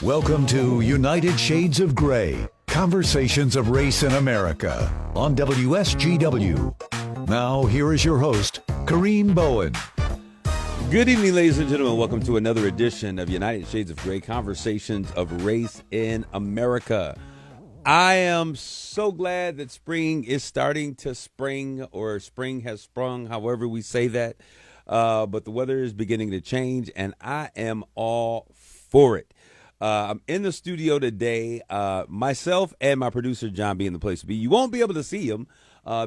Welcome to United Shades of Gray, Conversations of Race in America on WSGW. Now, here is your host, Kareem Bowen. Good evening, ladies and gentlemen. Welcome to another edition of United Shades of Gray, Conversations of Race in America. I am so glad that spring is starting to spring, or spring has sprung, however we say that. But the weather is beginning to change, and I am all for it. I'm in the studio today, myself and my producer, John B. in the place to be. You won't be able to see him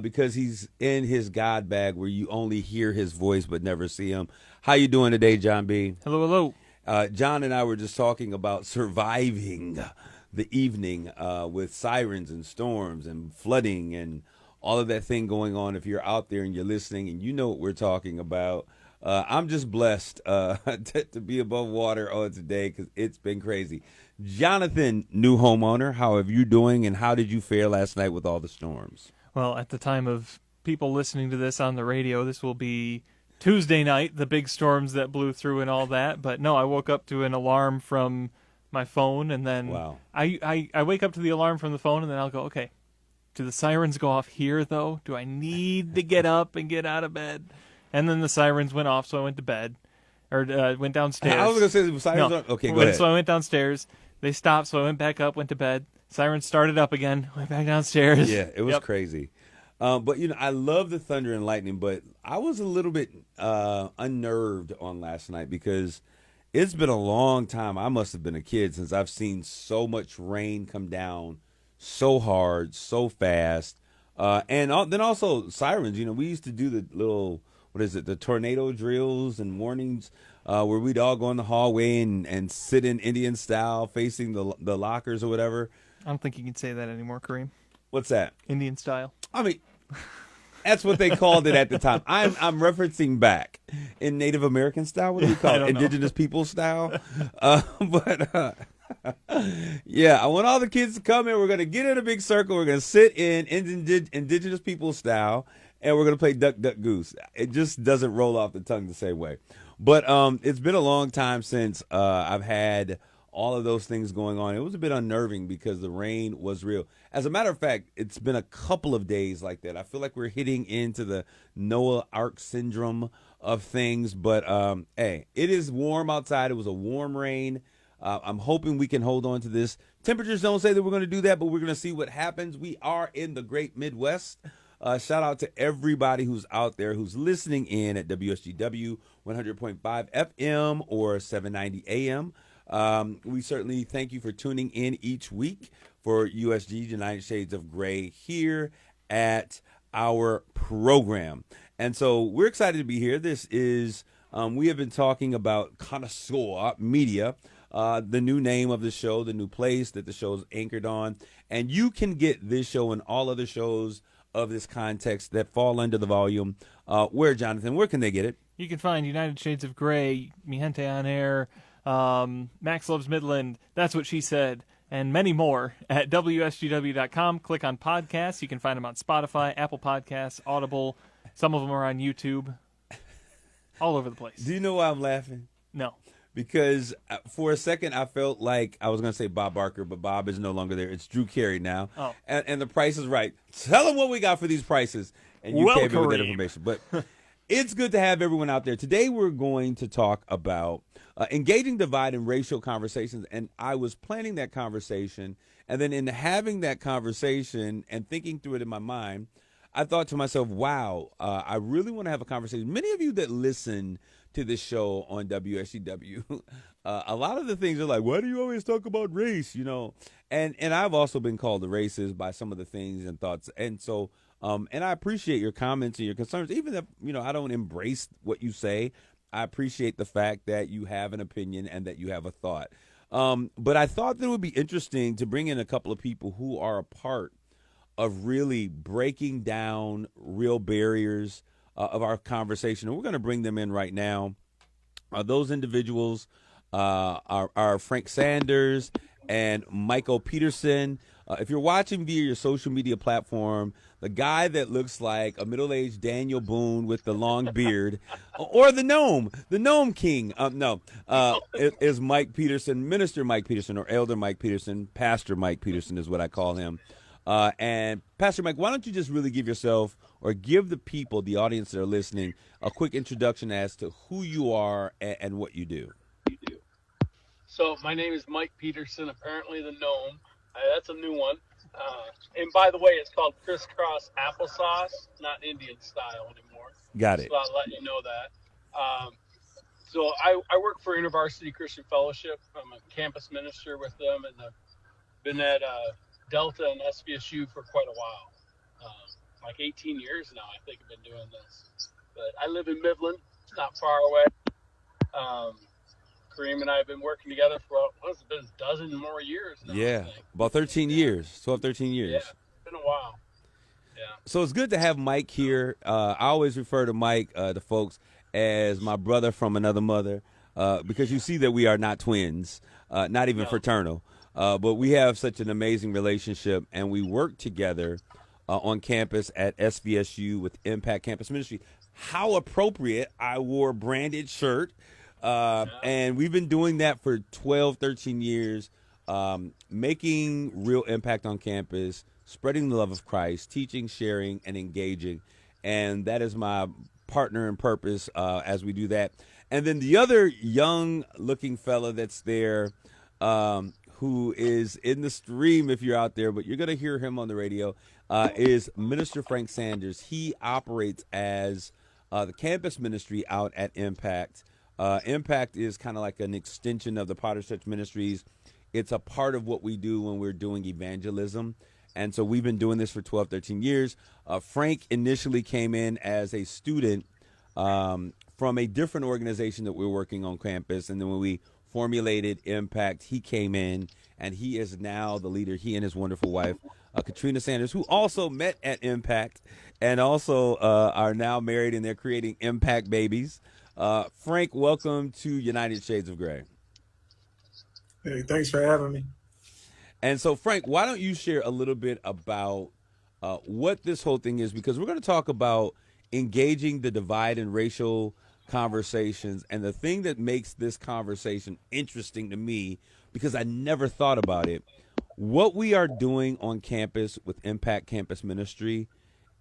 because he's in his God bag where you only hear his voice but never see him. How you doing today, John B? Hello. John and I were just talking about surviving the evening with sirens and storms and flooding and all of that thing going on. If you're out there and you're listening and you know what we're talking about, I'm just blessed to be above water on today because it's been crazy. Jonathan, new homeowner, how are you doing and how did you fare last night with all the storms? Well, at the time of people listening to this on the radio, this will be Tuesday night, the big storms that blew through and all that. But no, I woke up to an alarm from my phone, and then wow. I wake up to the alarm from the phone, and then I'll go, okay, do the sirens go off here, though? Do I need to get up and get out of bed? And then the sirens went off, so I went to bed, or went downstairs. I was going to say the sirens no. are... Okay, go ahead. So I went downstairs. They stopped, so I went back up, went to bed. Sirens started up again, went back downstairs. Yeah, it was crazy. But, you know, I love the thunder and lightning, but I was a little bit unnerved on last night because it's been a long time. I must have been a kid since I've seen so much rain come down so hard, so fast. And then also sirens. You know, we used to do the little, the tornado drills and warnings where we'd all go in the hallway and sit in Indian style facing the lockers or whatever. I don't think you can say that anymore, Kareem. What's that? Indian style. I mean, that's what they called it at the time. I'm referencing back in Native American style. What do we call it? Indigenous people style. Yeah, I want all the kids to come in. We're going to get in a big circle. We're going to sit in indigenous people style, and we're going to play Duck, Duck, Goose. It just doesn't roll off the tongue the same way. But it's been a long time since I've had all of those things going on. It was a bit unnerving because the rain was real. As a matter of fact, it's been a couple of days like that. I feel like we're hitting into the Noah Ark syndrome of things. But, hey, it is warm outside. It was a warm rain. I'm hoping we can hold on to this. Temperatures don't say that we're going to do that, but we're going to see what happens. We are in the great Midwest. Shout out to everybody who's out there who's listening in at WSGW 100.5 FM or 790 AM. We certainly thank you for tuning in each week for USG, United Shades of Gray, here at our program. And so we're excited to be here. This is, we have been talking about Connoisseur Media, the new name of the show, the new place that the show is anchored on. And you can get this show and all other shows of this context that fall under the volume. Where, Jonathan, where can they get it? You can find United Shades of Gray, Mi Gente on Air, Max Loves Midland, That's What She Said, and many more at WSGW.com. Click on podcasts. You can find them on Spotify, Apple Podcasts, Audible. Some of them are on YouTube. All over the place. Do you know why I'm laughing? No. Because for a second I felt like I was going to say Bob Barker, but Bob is no longer there. It's Drew Carey now. Oh. And the price is right. Tell them what we got for these prices. And you came in with that information. But it's good to have everyone out there. Today we're going to talk about engaging divide in racial conversations. And I was planning that conversation. And then in having that conversation and thinking through it in my mind, I thought to myself, wow, I really want to have a conversation. Many of you that listen to this show on WSCW, a lot of the things are like, why do you always talk about race, you know? And I've also been called a racist by some of the things and thoughts. And so, and I appreciate your comments and your concerns, even if, you know, I don't embrace what you say. I appreciate the fact that you have an opinion and that you have a thought. But I thought that it would be interesting to bring in a couple of people who are a part of really breaking down real barriers of our conversation. And we're going to bring them in right now. Those individuals are Frank Sanders and Michael Peterson. If you're watching via your social media platform, the guy that looks like a middle-aged Daniel Boone with the long beard, or the gnome king, is Mike Peterson, Minister Mike Peterson, or Elder Mike Peterson, Pastor Mike Peterson is what I call him. And Pastor Mike, why don't you just really give yourself, or give the people, the audience that are listening, a quick introduction as to who you are and what you do. So my name is Mike Peterson, apparently the gnome. That's a new one. And by the way, it's called crisscross applesauce, not Indian style anymore. Got it. So I'll let you know that. So I work for InterVarsity Christian Fellowship. I'm a campus minister with them, and I've been at Delta and SVSU for quite a while. Like 18 years now, I think I've been doing this. But I live in Midland, not far away. Kareem and I have been working together for, what's it been, a dozen more years now? Yeah, about 13 years, 12, 13 years. Yeah, it's been a while. Yeah. So it's good to have Mike here. I always refer to Mike, to folks, as my brother from another mother, because you see that we are not twins, not even fraternal. But we have such an amazing relationship, and we work together on campus at SVSU with Impact Campus Ministries. How appropriate, I wore a branded shirt, and we've been doing that for 12, 13 years, making real impact on campus, spreading the love of Christ, teaching, sharing, and engaging. And that is my partner in purpose as we do that. And then the other young-looking fella that's there, who is in the stream if you're out there, but you're going to hear him on the radio, is Minister Frank Sanders. He operates as the campus ministry out at Impact. Impact is kind of like an extension of the Potter's Church Ministries. It's a part of what we do when we're doing evangelism. And so we've been doing this for 12, 13 years. Frank initially came in as a student from a different organization that we're working on campus. And then when we formulated Impact, he came in, and he is now the leader. He and his wonderful wife, Katrina Sanders, who also met at Impact and also are now married, and they're creating Impact babies. Frank, welcome to United Shades of Gray. Hey, thanks for having me. And so, Frank, why don't you share a little bit about what this whole thing is? Because we're going to talk about engaging the divide and racial conversations. And the thing that makes this conversation interesting to me, because I never thought about it, what we are doing on campus with Impact Campus Ministry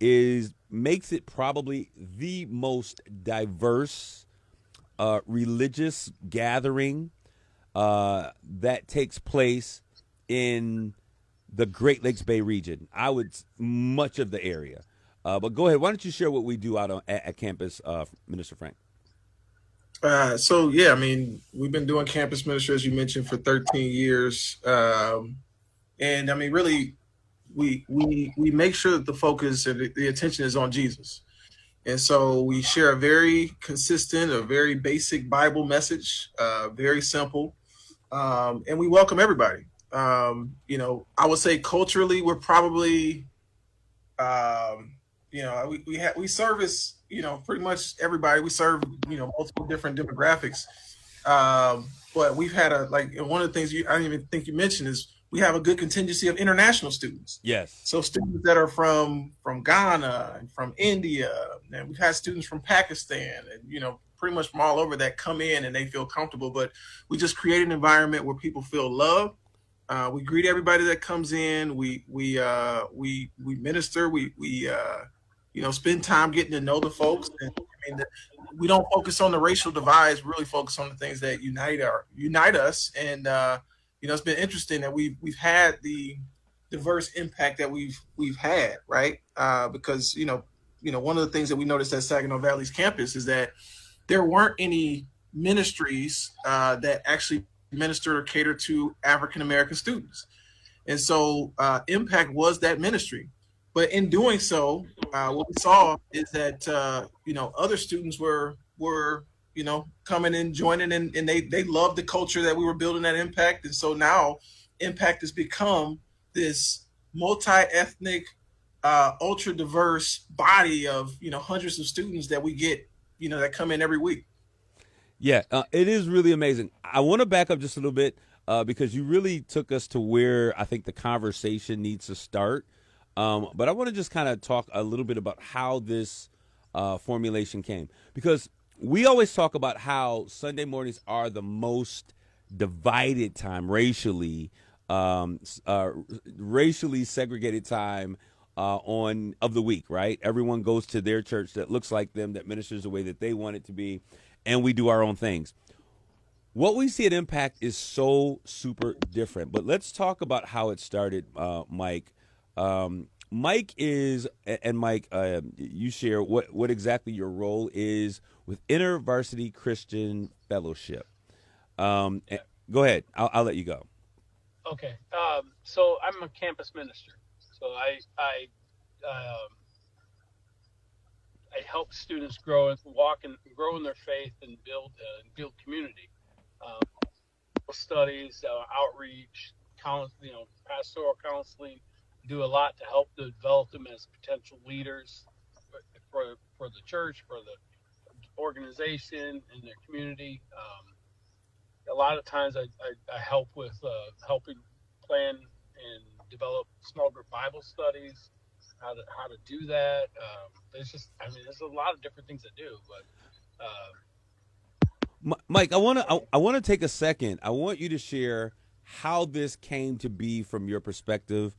makes it probably the most diverse religious gathering that takes place in the Great Lakes Bay region. Much of the area. But go ahead. Why don't you share what we do out at campus, Minister Frank? So yeah, I mean, we've been doing campus ministry, as you mentioned, for 13 years. And I mean, really, we make sure that the focus and the attention is on Jesus. And so we share a very consistent, a very basic Bible message, very simple. And we welcome everybody. I would say culturally, we're probably, we service, pretty much everybody. We serve, multiple different demographics. But we've had one of the things I didn't even think you mentioned is we have a good contingency of international students. Yes. So students that are from Ghana and from India, and we've had students from Pakistan and, pretty much from all over that come in and they feel comfortable. But we just create an environment where people feel loved. We greet everybody that comes in. We minister. We spend time getting to know the folks. And we don't focus on the racial divides. We really focus on the things that unite us. And it's been interesting that we've had the diverse impact that we've had, right? Because one of the things that we noticed at Saginaw Valley's campus is that there weren't any ministries that actually ministered or catered to African American students, and so Impact was that ministry. But in doing so, what we saw is that other students were coming and joining, and they loved the culture that we were building at Impact. And so now Impact has become this multi-ethnic, ultra diverse body of hundreds of students that we get that come in every week. Yeah, it is really amazing. I want to back up just a little bit. because you really took us to where I think the conversation needs to start. But I want to just kind of talk a little bit about how this formulation came, because we always talk about how Sunday mornings are the most divided time racially, racially segregated time of the week, right? Everyone goes to their church that looks like them, that ministers the way that they want it to be, and we do our own things. What we see at Impact is so super different. But let's talk about how it started, Mike. Mike, you share what exactly your role is with InterVarsity Christian Fellowship. Go ahead. I'll let you go. Okay. So I'm a campus minister. So I help students grow in their faith and build community. Studies, outreach, pastoral counseling. Do a lot to help to develop them as potential leaders for the church, for the organization, and their community. A lot of times I help with helping plan and develop small group Bible studies, how to do that. There's a lot of different things to do, but Mike, I want to take a second. I want you to share how this came to be from your perspective.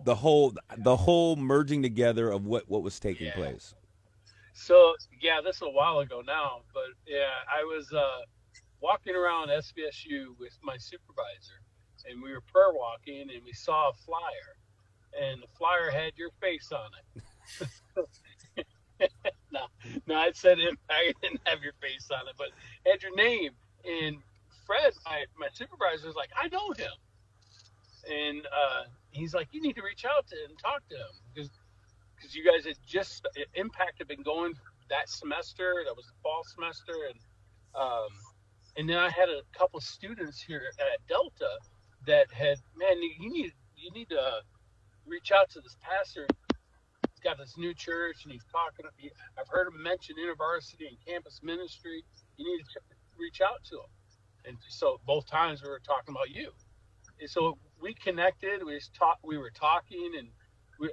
The whole merging together of what was taking place. So this is a while ago now, but I was walking around SVSU with my supervisor, and we were prayer walking, and we saw a flyer, and the flyer had your face on it. No, it said Impact. It didn't have your face on it, but it had your name. And Fred, my supervisor, was like, I know him. And he's like, you need to reach out to him and talk to him, because you guys Impact had been going that semester. That was the fall semester, and then I had a couple of students here at Delta that had, you need to reach out to this pastor. He's got this new church, and he's talking. I've heard him mention InterVarsity and campus ministry. You need to reach out to him. And so both times we were talking about you. And so we connected. We were talking, and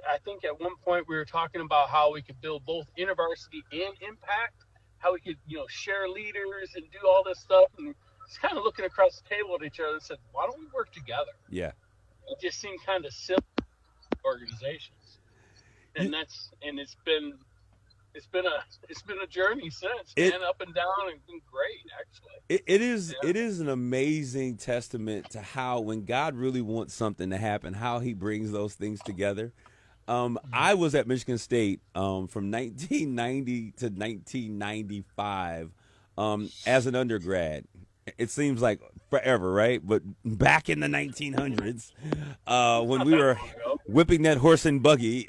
I think at one point we were talking about how we could build both InterVarsity and Impact, how we could, share leaders and do all this stuff. And just kind of looking across the table at each other and said, why don't we work together? Yeah. It just seemed kind of simple organizations. And it's been a journey since, man, up and down, and been great, actually. It is an amazing testament to how, when God really wants something to happen, how he brings those things together. I was at Michigan State from 1990 to 1995 as an undergrad. It seems like forever, right? But back in the 1900s, when we were whipping that horse and buggy,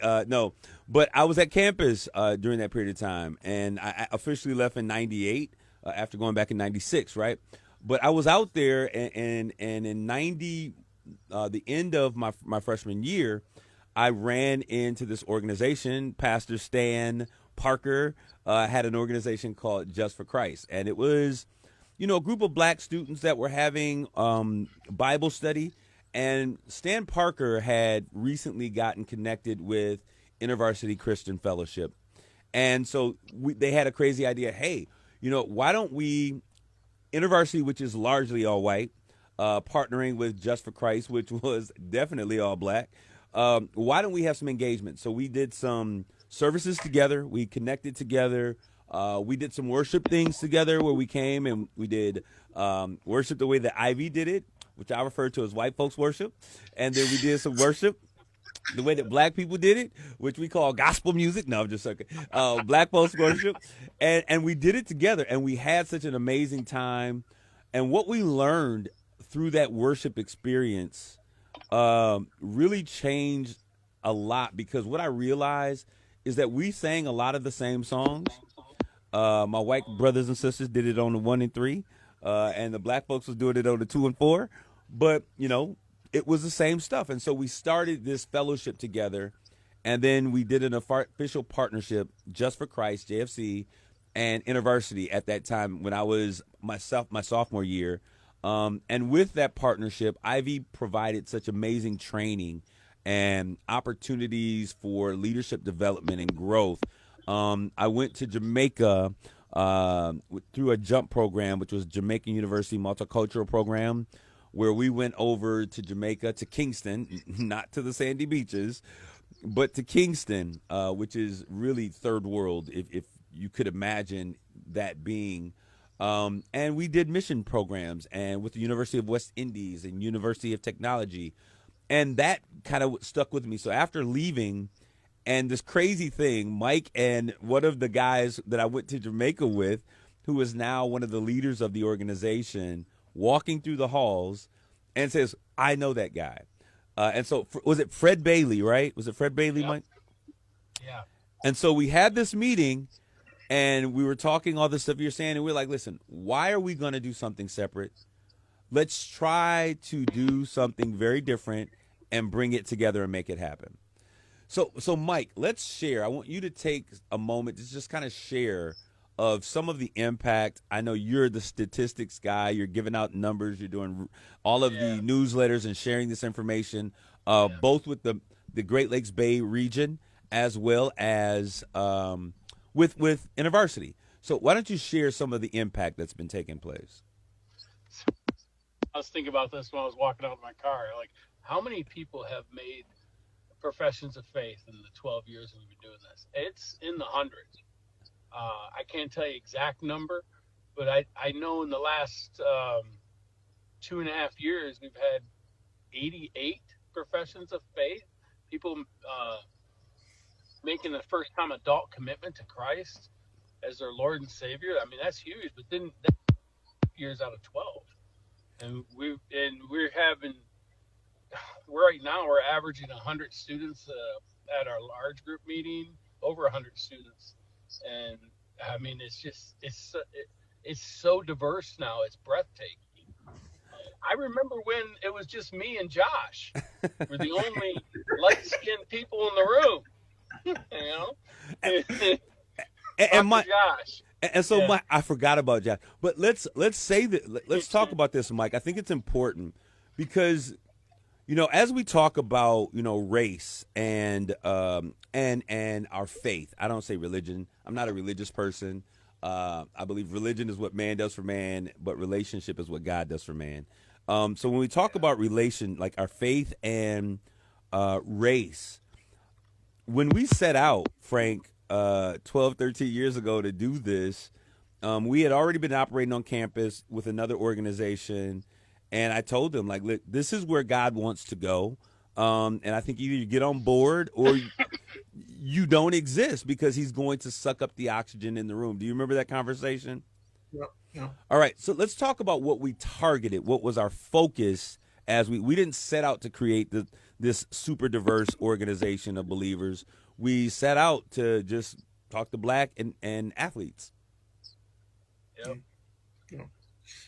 but I was at campus during that period of time, and I officially left in 98 after going back in 96, right? But I was out there, and in 90, the end of my freshman year, I ran into this organization. Pastor Stan Parker had an organization called Just for Christ, and it was, a group of black students that were having Bible study. And Stan Parker had recently gotten connected with InterVarsity Christian Fellowship. And so they had a crazy idea. Hey, why don't we, InterVarsity, which is largely all white, partnering with Just for Christ, which was definitely all black, why don't we have some engagement? So we did some services together. We connected together. We did some worship things together where we came and we did worship the way that Ivy did it, which I refer to as white folks worship. And then we did some worship the way that black people did it, which we call gospel music. No, I'm just joking. Black folks worship. And we did it together, and we had such an amazing time. And what we learned through that worship experience really changed a lot, because what I realized is that we sang a lot of the same songs. My white brothers and sisters did it on the 1 and 3, and the black folks was doing it on the 2 and 4. But, it was the same stuff. And so we started this fellowship together, and then we did an official partnership, Just for Christ, JFC, and InterVarsity at that time when I was my sophomore year And with that partnership, Ivy provided such amazing training and opportunities for leadership development and growth. I went to Jamaica through a JUMP program, which was Jamaican University Multicultural Program, where we went over to Jamaica, to Kingston, not to the sandy beaches, but to Kingston, which is really third world, if you could imagine that being. And we did mission programs and with the University of West Indies and University of Technology. And that kind of stuck with me. So after leaving, and this crazy thing, Mike and one of the guys that I went to Jamaica with, who is now one of the leaders of the organization, walking through the halls and says, I know that guy. And so was it Fred Bailey, right? Was it Fred Bailey, Mike? Yeah. And so we had this meeting and we were talking all this stuff you're saying. And we're like, listen, why are we going to do something separate? Let's try to do something very different and bring it together and make it happen. So Mike, let's share. I want you to take a moment to just kind of share of some of the impact. I know you're the statistics guy. You're giving out numbers. You're doing all of the newsletters and sharing this information, both with the Great Lakes Bay region as well as with InterVarsity. So why don't you share some of the impact that's been taking place? I was thinking about this when I was walking out of my car. Like, how many people have made professions of faith in the 12 years we've been doing this? It's in the hundreds. I can't tell you exact number, but I know in the last 2.5 years we've had 88 professions of faith. People making the first time adult commitment to Christ as their Lord and Savior. I mean, that's huge. But then that's years out of 12, and right now we're averaging 100 students at our large group meeting, over 100 students. And I mean, it's so diverse now. It's breathtaking. I remember when it was just me and Josh. We're the only light-skinned people in the room. And Mike, Josh. And so Mike, I forgot about Josh. But let's say that. Let's talk about this, Mike. I think it's important because, as we talk about, race and our faith. I don't say religion. I'm not a religious person. I believe religion is what man does for man, but relationship is what God does for man. So when we talk about relation, like our faith and race, when we set out, Frank, 12, 13 years ago to do this, we had already been operating on campus with another organization. And I told them, like, look, this is where God wants to go. And I think either you get on board or you don't exist because he's going to suck up the oxygen in the room. Do you remember that conversation? Yeah. All right. So let's talk about what we targeted. What was our focus as we didn't set out to create this super diverse organization of believers. We set out to just talk to black and athletes. Yep.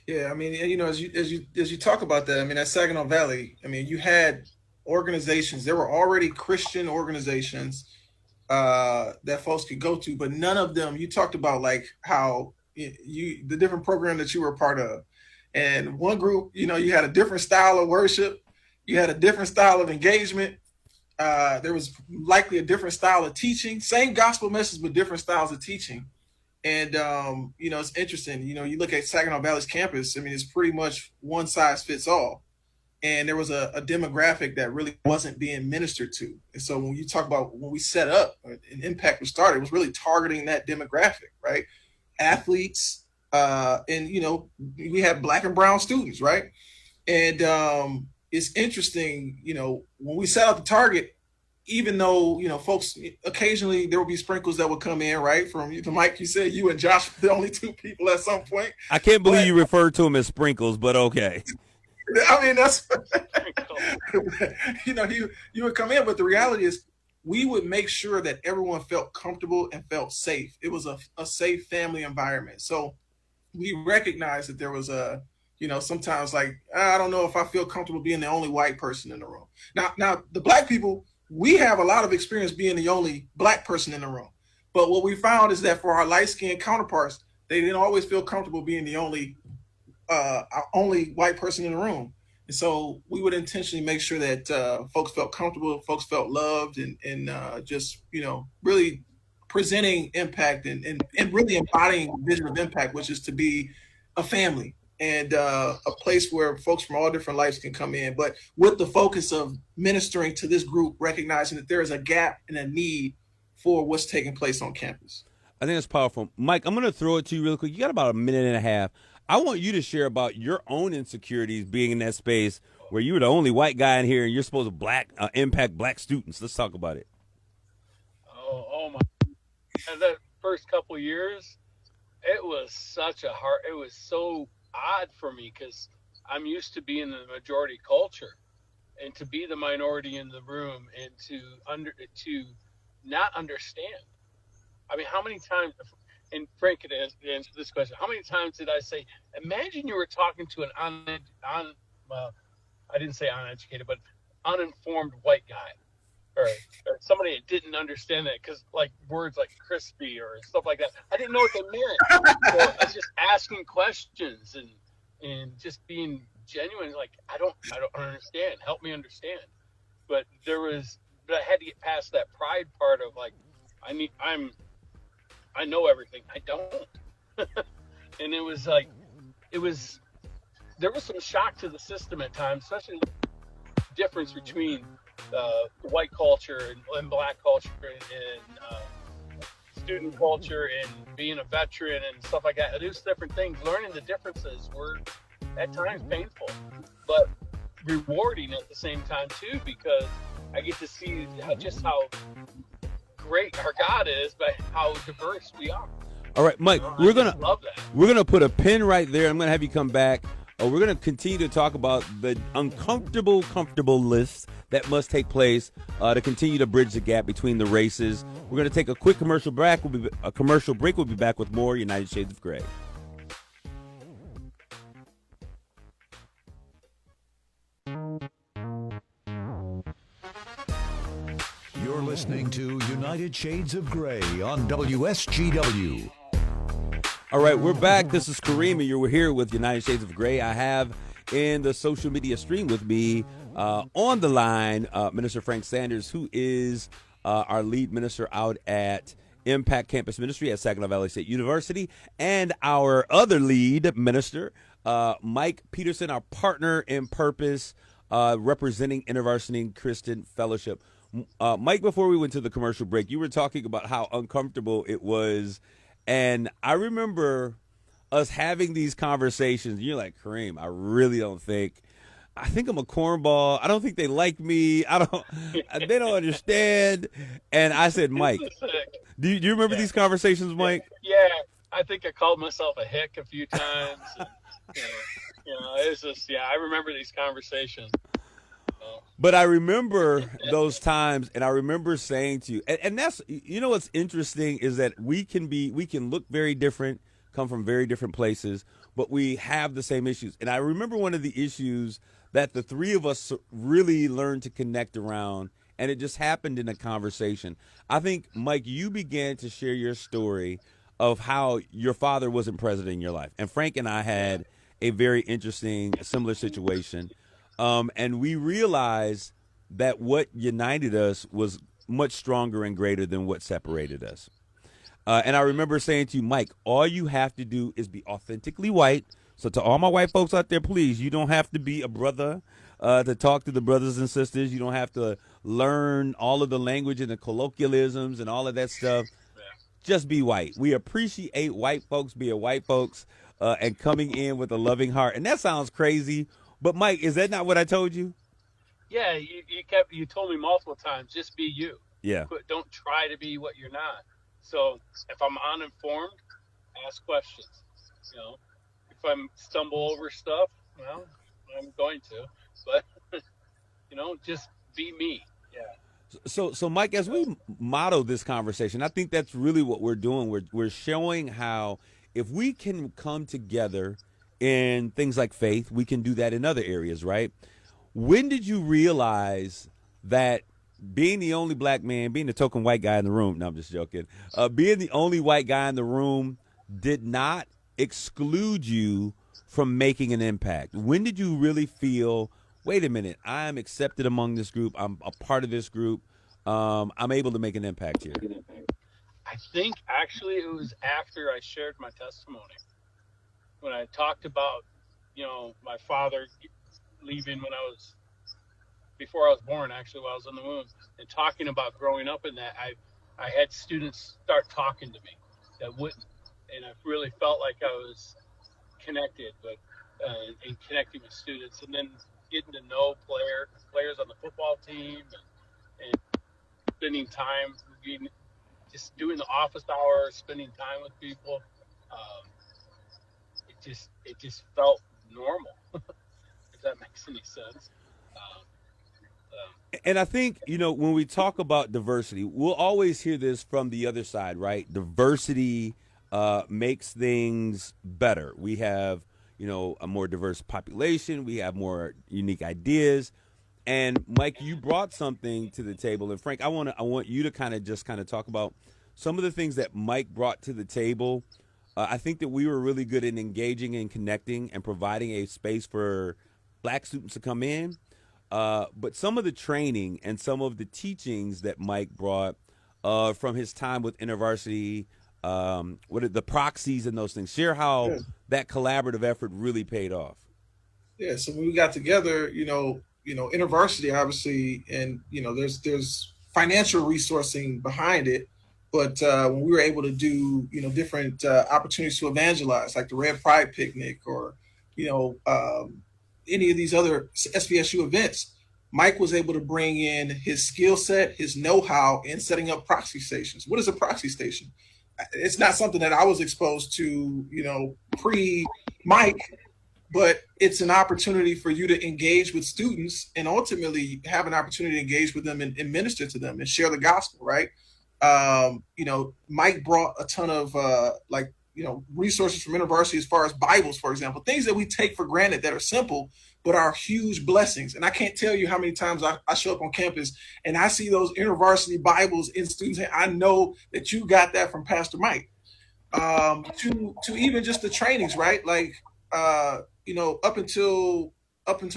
Yeah, I mean, as you talk about that, I mean, at Saginaw Valley, I mean, you had organizations. There were already Christian organizations that folks could go to, but none of them. You talked about like how the different program that you were a part of, and one group, you had a different style of worship, you had a different style of engagement. There was likely a different style of teaching, same gospel message, but different styles of teaching. And, it's interesting, you look at Saginaw Valley's campus, I mean, it's pretty much one size fits all. And there was a demographic that really wasn't being ministered to. And so when you talk about when we set up and Impact was started, it was really targeting that demographic, right? Athletes, and, we have black and brown students, right? And it's interesting, when we set out the target, even though, folks, occasionally there will be sprinkles that will come in, right? From Mike, you said you and Josh were the only two people at some point. I can't believe you referred to them as sprinkles, but okay. I mean, that's, you would come in, but the reality is we would make sure that everyone felt comfortable and felt safe. It was a safe family environment. So we recognized that there was sometimes like, I don't know if I feel comfortable being the only white person in the room. Now the black people, we have a lot of experience being the only black person in the room. But what we found is that for our light-skinned counterparts, they didn't always feel comfortable being the only only white person in the room. And so we would intentionally make sure that folks felt comfortable, folks felt loved, and just, really presenting Impact and really embodying the vision of Impact, which is to be a family and a place where folks from all different lives can come in, but with the focus of ministering to this group, recognizing that there is a gap and a need for what's taking place on campus. I think that's powerful. Mike, I'm going to throw it to you real quick. You got about a minute and a half. I want you to share about your own insecurities being in that space where you were the only white guy in here and you're supposed to impact black students. Let's talk about it. Oh my. And the first couple years, it was it was so odd for me because I'm used to being the majority culture, and to be the minority in the room and to not understand. I mean, how many times, and Frank could answer this question, how many times did I say, imagine you were talking to I didn't say uneducated, but uninformed white guy, or somebody that didn't understand that, because like words like crispy or stuff like that, I didn't know what they meant. So I was just asking questions and just being genuine, like, I don't understand. Help me understand. But I had to get past that pride part of like, I know everything. I don't. And there was some shock to the system at times, especially the difference between white culture and black culture and student culture and being a veteran and stuff like that. There's different things. Learning the differences were at times painful, but rewarding at the same time too, because I get to see just how great our God is, but how diverse we are. All right, Mike, we're gonna put a pin right there. I'm gonna have you come back. We're gonna continue to talk about the comfortable list that must take place to continue to bridge the gap between the races. We're gonna take a quick commercial break. We'll be back with more United Shades of Gray. You're listening to United Shades of Gray on WSGW. All right, we're back. This is Kareem, and you're here with United Shades of Gray. I have in the social media stream with me on the line Minister Frank Sanders, who is our lead minister out at Impact Campus Ministry at Saginaw Valley State University, and our other lead minister, Mike Peterson, our partner in purpose, representing InterVarsity Christian Fellowship. Mike, before we went to the commercial break, you were talking about how uncomfortable it was. And I remember us having these conversations. You're like, Kareem, I really don't think. I think I'm a cornball. I don't think they like me. They don't understand. And I said, Mike, do you remember these conversations, Mike? Yeah, I think I called myself a hick a few times. And, it's just, I remember these conversations. But I remember those times, and I remember saying to you, and that's, what's interesting is that we can look very different, come from very different places, but we have the same issues. And I remember one of the issues that the three of us really learned to connect around, and it just happened in a conversation. I think, Mike, you began to share your story of how your father wasn't present in your life. And Frank and I had a very interesting, similar situation. And we realized that what united us was much stronger and greater than what separated us. And I remember saying to you, Mike, all you have to do is be authentically white. So to all my white folks out there, please, you don't have to be a brother to talk to the brothers and sisters. You don't have to learn all of the language and the colloquialisms and all of that stuff. Just be white. We appreciate white folks being white folks and coming in with a loving heart. And that sounds crazy. But Mike, is that not what I told you? Yeah, you told me multiple times, just be you. Yeah. But don't try to be what you're not. So if I'm uninformed, ask questions. If I stumble over stuff, well, I'm going to. But just be me. Yeah. So Mike, as we model this conversation, I think that's really what we're doing. We're showing how if we can come together in things like faith, we can do that in other areas, right? When did you realize that being the only black man, being the token white guy in the room, no, I'm just joking, being the only white guy in the room did not exclude you from making an impact? When did you really feel, wait a minute, I'm accepted among this group, I'm a part of this group, I'm able to make an impact here? I think actually it was after I shared my testimony when I talked about, my father leaving when I was before I was born, actually, while I was in the womb, and talking about growing up in that. I had students start talking to me that wouldn't, and I really felt like I was connected, but and connecting with students, and then getting to know players on the football team, and spending time just doing the office hours, spending time with people. Um, it just felt normal, if that makes any sense. Um, And I think, when we talk about diversity, we'll always hear this from the other side, right? Diversity makes things better. We have, a more diverse population. We have more unique ideas. And Mike, you brought something to the table. And Frank, I want you to kind of talk about some of the things that Mike brought to the table. I think that we were really good in engaging and connecting and providing a space for Black students to come in. But some of the training and some of the teachings that Mike brought from his time with InterVarsity, what are the proxies and those things? Share how that collaborative effort really paid off. Yeah, so when we got together, InterVarsity obviously, and there's financial resourcing behind it, but when we were able to do different opportunities to evangelize, like the Red Pride Picnic, or any of these other SVSU events, Mike was able to bring in his skill set, his know-how in setting up proxy stations. What is a proxy station? It's not something that I was exposed to, pre-Mike, but it's an opportunity for you to engage with students and ultimately have an opportunity to engage with them and minister to them and share the gospel, right? Mike brought a ton of resources from InterVarsity as far as Bibles, for example, things that we take for granted that are simple, but are huge blessings. And I can't tell you how many times I show up on campus and I see those InterVarsity Bibles in students' hands. I know that you got that from Pastor Mike. To even just the trainings, right? Like, up until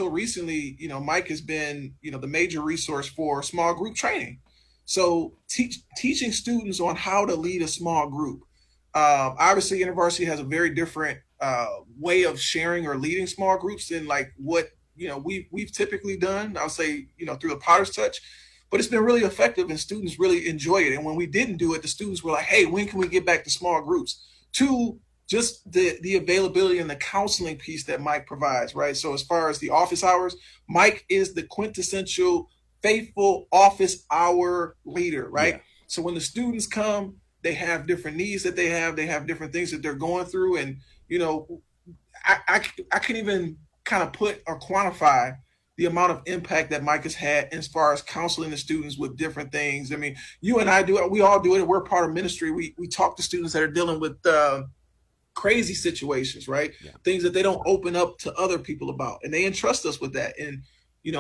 recently, Mike has been, the major resource for small group training. So teaching students on how to lead a small group. Obviously, InterVarsity has a very different way of sharing or leading small groups than like what we've typically done. I'll say through the Potter's Touch, but it's been really effective and students really enjoy it. And when we didn't do it, the students were like, "Hey, when can we get back to small groups?" Two, just the availability and the counseling piece that Mike provides, right? So as far as the office hours, Mike is the quintessential faithful office hour leader, right? Yeah. So when the students come, they have different needs that they have different things that they're going through. And, I can't even kind of put or quantify the amount of impact that Mike has had as far as counseling the students with different things. I mean, you and I do it. We all do it. We're part of ministry. We talk to students that are dealing with crazy situations, right? Yeah. Things that they don't open up to other people about. And they entrust us with that. And,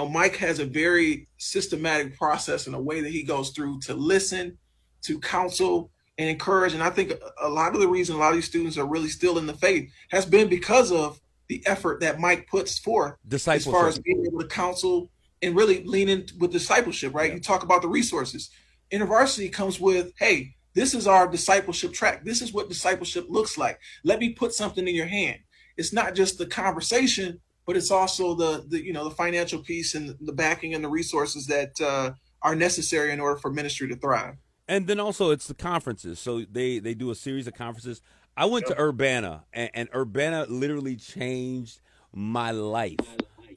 Mike has a very systematic process and a way that he goes through to listen, to counsel, and encourage. And I think a lot of the reason a lot of these students are really still in the faith has been because of the effort that Mike puts forth as far as being able to counsel and really lean in with discipleship, right? Yeah. You talk about the resources. InterVarsity comes with, hey, this is our discipleship track. This is what discipleship looks like. Let me put something in your hand. It's not just the conversation, but it's also the financial piece and the backing and the resources that are necessary in order for ministry to thrive. And then also it's the conferences. So they do a series of conferences. I went to Urbana, and Urbana literally changed my life.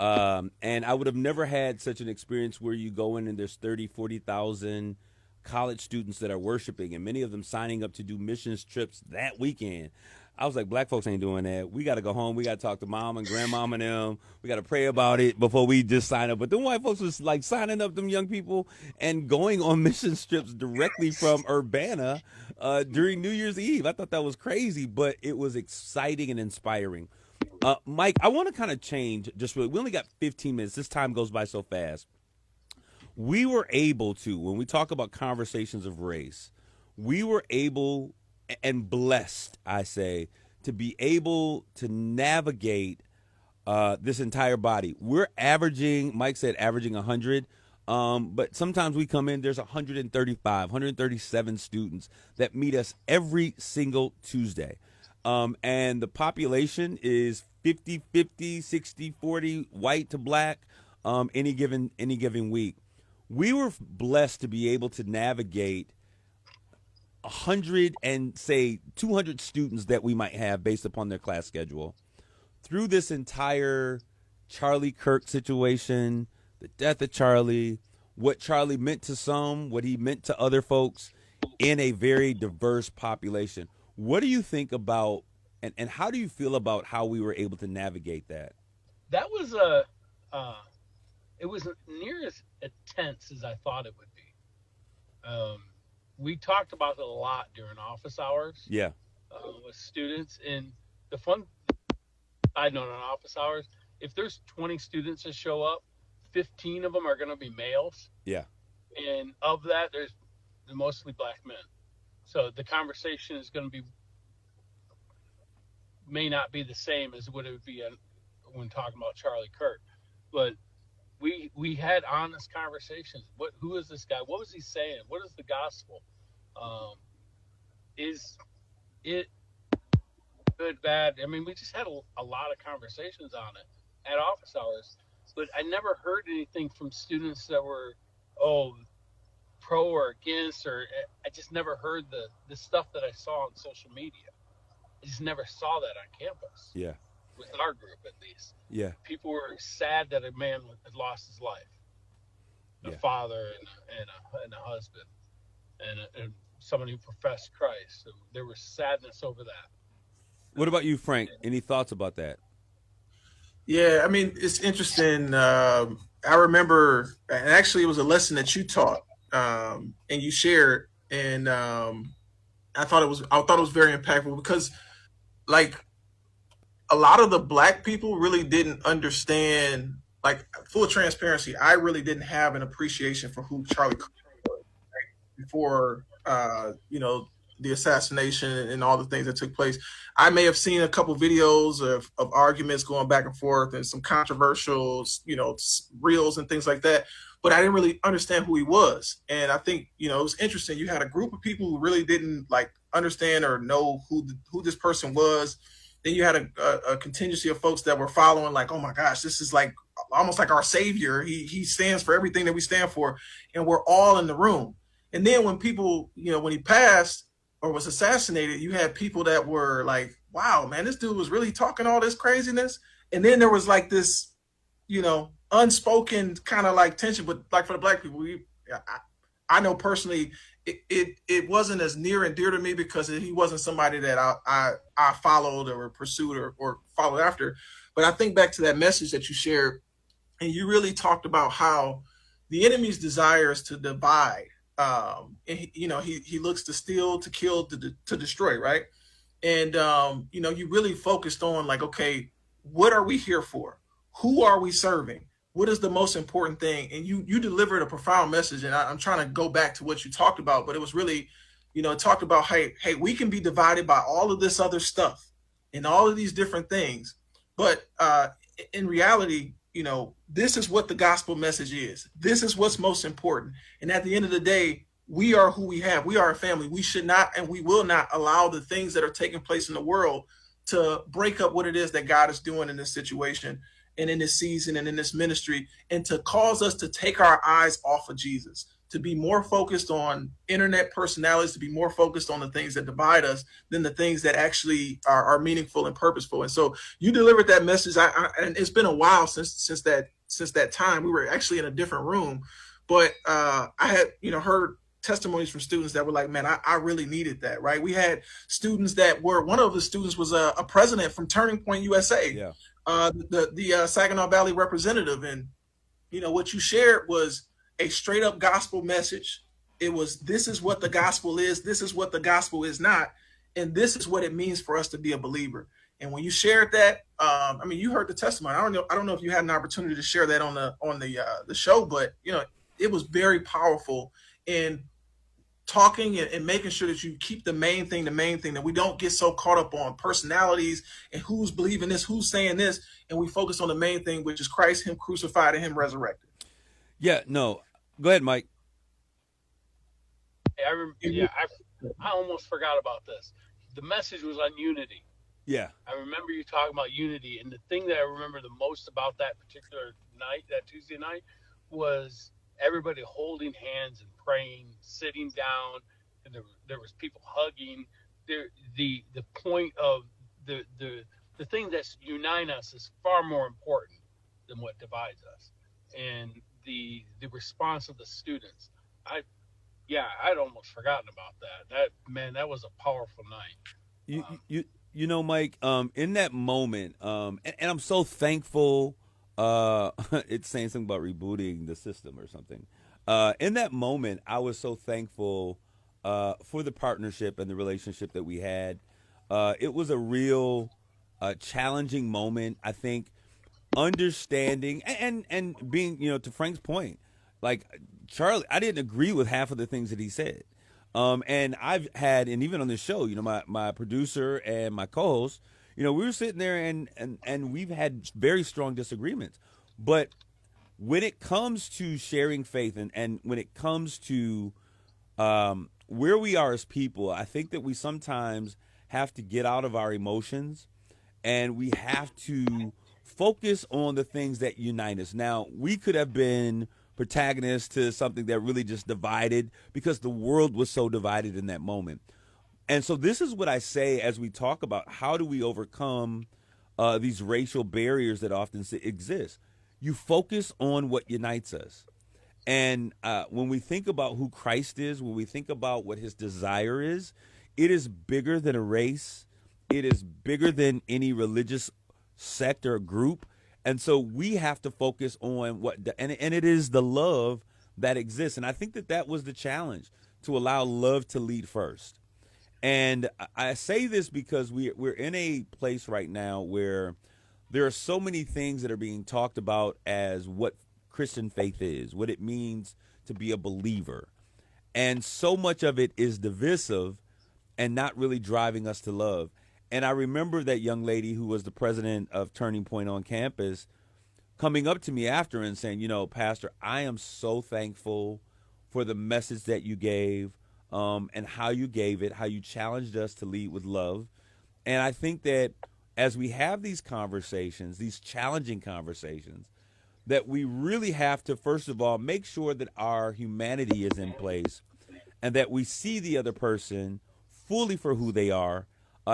And I would have never had such an experience where you go in and there's 30, 40,000 college students that are worshiping, and many of them signing up to do missions trips that weekend. I was like, Black folks ain't doing that. We got to go home. We got to talk to mom and grandmom and them. We got to pray about it before we just sign up. But them white folks was like signing up them young people and going on mission trips directly from Urbana during New Year's Eve. I thought that was crazy, but it was exciting and inspiring. Mike, I want to kind of change just really. We only got 15 minutes. This time goes by so fast. We were able to, when we talk about conversations of race, we were able and blessed, I say, to be able to navigate this entire body. We're averaging, Mike said, averaging 100. But sometimes we come in, there's 135, 137 students that meet us every single Tuesday. And the population is 50-50, 60-40, white to black, any given week. We were blessed to be able to navigate 100 and say 200 students that we might have based upon their class schedule through this entire Charlie Kirk situation, the death of Charlie, what Charlie meant to some, what he meant to other folks in a very diverse population. What do you think about, and how do you feel about how we were able to navigate that? That was it was near as intense as I thought it would be. We talked about it a lot during office hours. Yeah. With students, and the fun side note on office hours, if there's 20 students that show up, 15 of them are going to be males. Yeah. And of that, there's mostly black men. So the conversation is going to be, may not be the same as what it would be when talking about Charlie Kirk. But we had honest conversations. Who is this guy? What was he saying? What is the gospel? Is it good, bad? I mean, we just had a lot of conversations on it at office hours. But I never heard anything from students that were, pro or against, or I just never heard the stuff that I saw on social media. I just never saw that on campus. Yeah. With our group, at least. Yeah. People were sad that a man had lost his life. A father and a husband and someone who professed Christ. So there was sadness over that. What about you, Frank? Any thoughts about that? Yeah, I mean, it's interesting. I remember, and actually it was a lesson that you taught and you shared, and I thought it was very impactful because, like, a lot of the black people really didn't understand. Like, full transparency, I really didn't have an appreciation for who Charlie Kirk was before, the assassination and all the things that took place. I may have seen a couple videos of arguments going back and forth and some controversial, reels and things like that, but I didn't really understand who he was. And I think, it was interesting. You had a group of people who really didn't understand or know who this person was. Then you had a contingency of folks that were following, like, oh my gosh, this is like almost like our savior. He stands for everything that we stand for. And we're all in the room. And then when people, when he passed or was assassinated, you had people that were like, wow, man, this dude was really talking all this craziness. And then there was like this, unspoken kind of like tension. But like for the black people, I know personally, it wasn't as near and dear to me because he wasn't somebody that I followed or pursued or followed after. But I think back to that message that you shared, and you really talked about how the enemy's desire is to divide. And he looks to steal, to kill, to destroy, right? And you really focused on like, okay, what are we here for? Who are we serving? What is the most important thing? And you delivered a profound message. And I'm trying to go back to what you talked about, but it was really, it talked about, hey, we can be divided by all of this other stuff and all of these different things. But in reality, this is what the gospel message is. This is what's most important. And at the end of the day, we are who we have. We are a family. We should not, and we will not allow the things that are taking place in the world to break up what it is that God is doing in this situation and in this season and in this ministry, and to cause us to take our eyes off of Jesus, to be more focused on internet personalities, to be more focused on the things that divide us than the things that actually are meaningful and purposeful. And so you delivered that message. And it's been a while since that time. We were actually in a different room, but I had heard testimonies from students that were like, man, I really needed that, right? We had students that were, one of the students was a president from Turning Point USA, the Saginaw Valley representative. And, what you shared was a straight up gospel message. It was, this is what the gospel is. This is what the gospel is not. And this is what it means for us to be a believer. And when you shared that, you heard the testimony. I don't know if you had an opportunity to share that on the show, but it was very powerful. And talking and making sure that you keep the main thing, that we don't get so caught up on personalities and who's believing this, who's saying this, and we focus on the main thing, which is Christ, him crucified and him resurrected. Yeah, no. Go ahead, Mike. I almost forgot about this. The message was on unity. Yeah. I remember you talking about unity, and the thing that I remember the most about that particular night, that Tuesday night, was everybody holding hands and praying, sitting down, and there was people hugging. The point of the thing that's uniting us is far more important than what divides us, and the response of the students. I'd almost forgotten about that. That was a powerful night. You know, Mike, in that moment, and I'm so thankful. It's saying something about rebooting the system or something. In that moment, I was so thankful for the partnership and the relationship that we had. It was a real challenging moment. I think understanding and being, to Frank's point, like Charlie, I didn't agree with half of the things that he said. And I've had, and even on this show, my producer and my co-host, we were sitting there and we've had very strong disagreements. But when it comes to sharing faith and when it comes to where we are as people, I think that we sometimes have to get out of our emotions and we have to focus on the things that unite us. Now, we could have been protagonist to something that really just divided because the world was so divided in that moment. And so this is what I say as we talk about how do we overcome these racial barriers that often exist. You focus on what unites us. And when we think about who Christ is, when we think about what his desire is, it is bigger than a race. It is bigger than any religious sect or group. And so we have to focus on and it is the love that exists. And I think that was the challenge, to allow love to lead first. And I say this because we're in a place right now where there are so many things that are being talked about as what Christian faith is, what it means to be a believer. And so much of it is divisive and not really driving us to love. And I remember that young lady who was the president of Turning Point on campus coming up to me after and saying, Pastor, I am so thankful for the message that you gave and how you gave it, how you challenged us to lead with love. And I think that as we have these conversations, these challenging conversations, that we really have to, first of all, make sure that our humanity is in place and that we see the other person fully for who they are,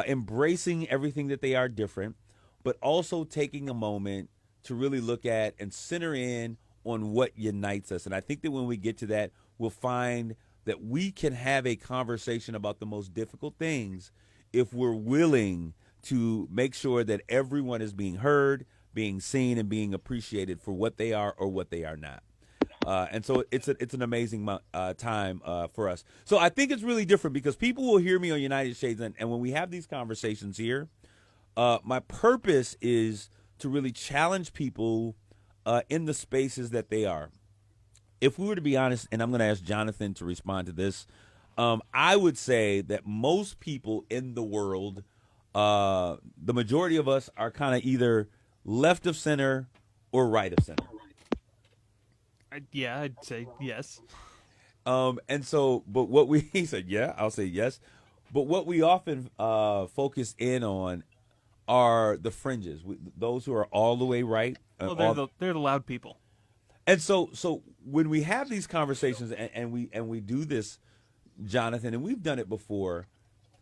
embracing everything that they are different, but also taking a moment to really look at and center in on what unites us. And I think that when we get to that, we'll find that we can have a conversation about the most difficult things if we're willing to make sure that everyone is being heard, being seen, and being appreciated for what they are or what they are not. And so it's an amazing time for us. So I think it's really different because people will hear me on United Shades, and when we have these conversations here, my purpose is to really challenge people in the spaces that they are. If we were to be honest, and I'm going to ask Jonathan to respond to this, I would say that most people in the world, the majority of us are kind of either left of center or right of center. Yeah, I'd say yes. And so, but what he said, yeah, I'll say yes. But what we often focus in on are the fringes, those who are all the way right. Well, they're the loud people. And so when we have these conversations and we do this, Jonathan, and we've done it before,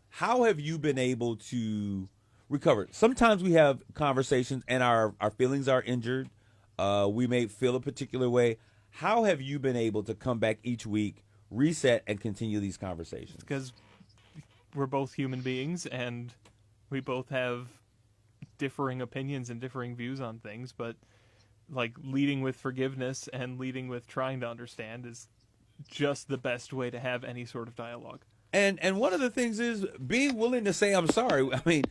how have you been able to recover? Sometimes we have conversations and our feelings are injured. We may feel a particular way. How have you been able to come back each week, reset, and continue these conversations? Because we're both human beings and we both have differing opinions and differing views on things, but like leading with forgiveness and leading with trying to understand is just the best way to have any sort of dialogue. And one of the things is being willing to say I'm sorry. I mean,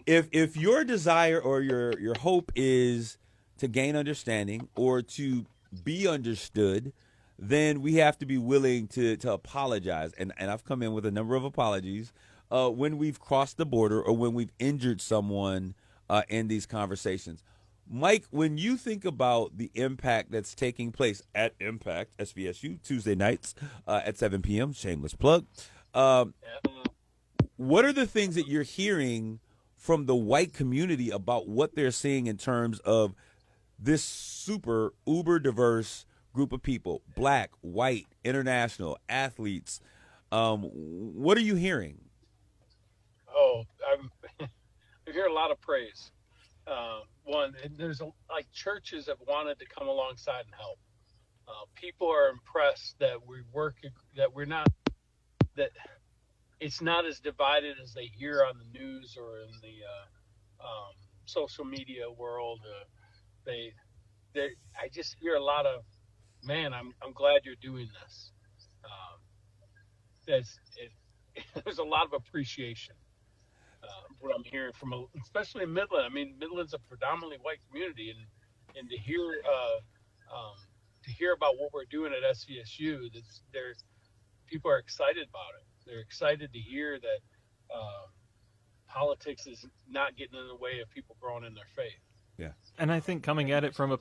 if your desire or your hope is to gain understanding or to be understood, then we have to be willing to apologize. And I've come in with a number of apologies when we've crossed the border or when we've injured someone in these conversations. Mike, when you think about the impact that's taking place at Impact SVSU Tuesday nights at 7 p.m., shameless plug, what are the things that you're hearing from the white community about what they're seeing in terms of this super uber diverse group of people, black, white, international, athletes? What are you hearing? Oh, I hear a lot of praise. One, and there's like churches have wanted to come alongside and help. People are impressed that that it's not as divided as they hear on the news or in the social media world. I just hear a lot of, man, I'm glad you're doing this. There's a lot of appreciation. What I'm hearing from, especially in Midland. I mean, Midland's a predominantly white community, and to hear about what we're doing at SVSU, people are excited about it. They're excited to hear that politics is not getting in the way of people growing in their faith. Yeah, and I think coming at it from a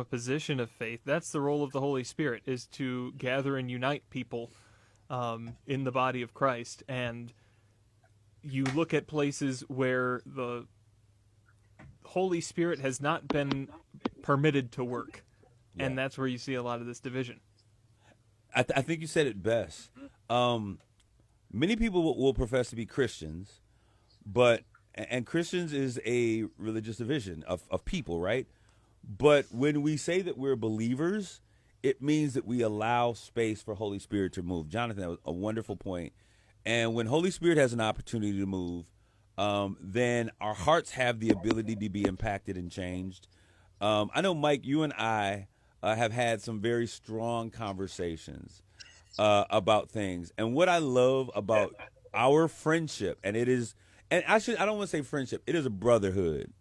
position of faith, that's the role of the Holy Spirit, is to gather and unite people in the body of Christ. And you look at places where the Holy Spirit has not been permitted to work, and that's where you see a lot of this division. I think you said it best. Many people will profess to be Christians, and Christians is a religious division of people, right? But when we say that we're believers, it means that we allow space for Holy Spirit to move. Jonathan, that was a wonderful point. And when Holy Spirit has an opportunity to move, then our hearts have the ability to be impacted and changed. I know, Mike, you and I have had some very strong conversations about things. And what I love about our friendship, and I don't want to say friendship, it is a brotherhood.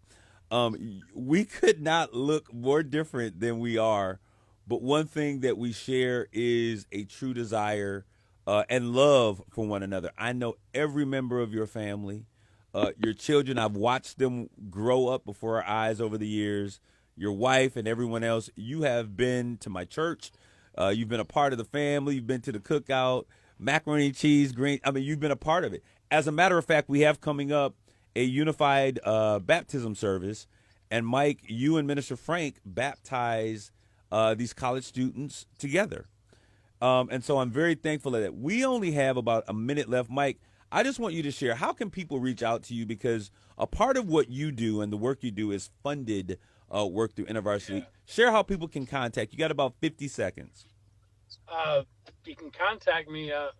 We could not look more different than we are, but one thing that we share is a true desire and love for one another. I know every member of your family, your children. I've watched them grow up before our eyes over the years. Your wife and everyone else. You have been to my church. You've been a part of the family. You've been to the cookout, macaroni and cheese, green. I mean, you've been a part of it. As a matter of fact, we have coming up a unified baptism service. And Mike, you and Minister Frank baptize these college students together. And so I'm very thankful for that. We only have about a minute left. Mike, I just want you to share, how can people reach out to you? Because a part of what you do and the work you do is funded work through InterVarsity. Yeah. Share how people can contact you. Got about 50 seconds. You can contact me at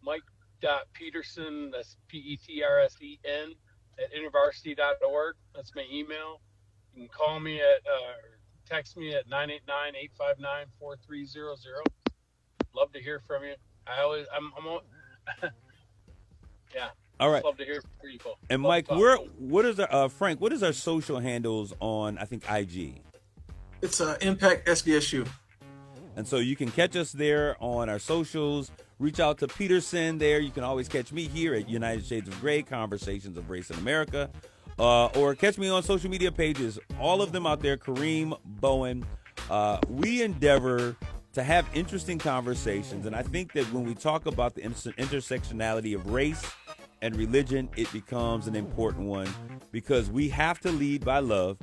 Mike.Peterson, that's Petersen, at intervarsity.org. That's my email. You can call me text me at 989-859-4300. Love to hear from you. Yeah. All right. Love to hear from people. And Mike, Frank, what is our social handles on, I think, IG? It's Impact SVSU. And so you can catch us there on our socials. Reach out to Peterson there. You can always catch me here at United Shades of Gray, Conversations of Race in America. Or catch me on social media pages, all of them out there, Kareem Bowen. We endeavor to have interesting conversations, and I think that when we talk about the intersectionality of race and religion, it becomes an important one because we have to lead by love,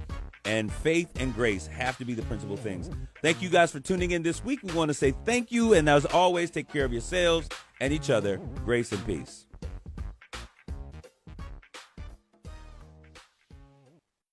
and faith and grace have to be the principal things. Thank you guys for tuning in this week. We want to say thank you, and as always, take care of yourselves and each other. Grace and peace.